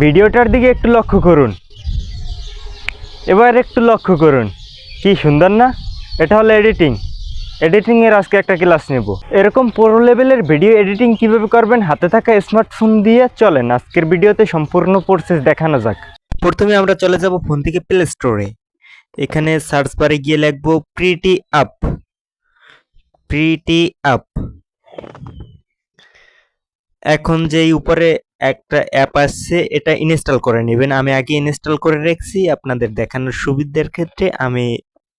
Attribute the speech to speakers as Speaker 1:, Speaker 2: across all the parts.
Speaker 1: ভিডিওটার দিকে একটু লক্ষ্য করুন। এবার একটু লক্ষ্য করুন, কি সুন্দর না? এটা হলো এডিটিংয়ের আজকে একটা ক্লাস নেব। এরকম প্রো লেভেলের ভিডিও এডিটিং কিভাবে করবেন হাতে থাকা স্মার্টফোন দিয়ে, চলেন আজকের ভিডিওতে সম্পূর্ণ প্রসেস দেখানো যাক। প্রথমে আমরা চলে যাব ফোন থেকে প্লে স্টোরে। এখানে সার্চ বারে গিয়ে লিখবো প্রিটি আপ। এখন যেই উপরে একটা অ্যাপ আসছে এটা ইনস্টল করে নেবেন। আমি আগে ইনস্টল করে রেখেছি, আপনাদের দেখানোর সুবিধার ক্ষেত্রে আমি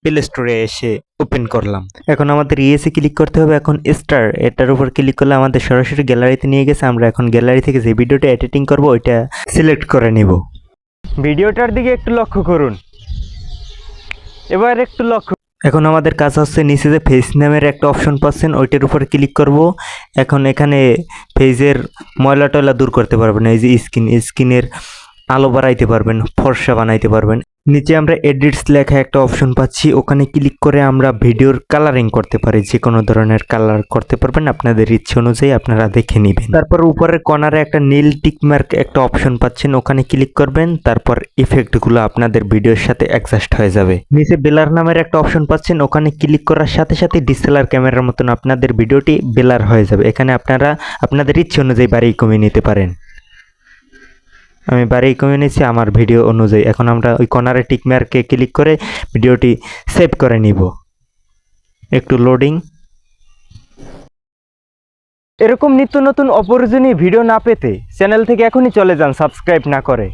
Speaker 1: প্লে স্টোরে এসে ওপেন করলাম। এখন আমাদের ইএসএ ক্লিক করতে হবে। এখন স্টার এটার উপর ক্লিক করলে আমাদের সরাসরি গ্যালারিতে নিয়ে গেছে। আমরা এখন গ্যালারি থেকে যে ভিডিওটা এডিটিং করব ওইটা সিলেক্ট করে নিব। ভিডিওটার দিকে একটু লক্ষ্য করুন। এবার একটু লক্ষ্য। এখন আমাদের কাজ হচ্ছে নিচে যে ফেস নামের একটা অপশন পাচ্ছেন ওইটার উপরে ক্লিক করব। এখন এখানে ফেসের ময়লা টয়লা দূর করতে পারবেন। এই যে স্কিনের আলো বাড়াইতে পারবেন, ফর্সা বানাইতে পারবেন। নিচে আমরা এডিটস লেখা একটা অপশন পাচ্ছি, ওখানে ক্লিক করে আমরা ভিডিওর কালারিং করতে পারি। যে কোনো ধরনের কালার করতে পারবেন, আপনাদের ইচ্ছে অনুযায়ী আপনারা দেখে নেবেন। তারপর উপরের কর্নারে একটা নীল টিক মার্ক একটা অপশন পাচ্ছেন, ওখানে ক্লিক করবেন। তারপর ইফেক্টগুলো আপনাদের ভিডিওর সাথে অ্যাডজাস্ট হয়ে যাবে। নিচে বেলার নামের একটা অপশন পাচ্ছেন, ওখানে ক্লিক করার সাথে সাথে ডিএসএলআর ক্যামেরার মতন আপনাদের ভিডিওটি বেলার হয়ে যাবে। এখানে আপনারা আপনাদের ইচ্ছে অনুযায়ী বাড়িয়ে কমিয়ে নিতে পারেন। আমি বাড়িয়ে কমিয়ে নিয়েছি আমার ভিডিও অনুযায়ী। এখন আমরা ওই কর্নারে টিক মার্কে ক্লিক করে ভিডিওটি সেভ করে নিব। একটু লোডিং। এরকম নিত্য নতুন অপ্রয়োজনীয় ভিডিও না পেতে চ্যানেল থেকে এখনই চলে যান সাবস্ক্রাইব না করে।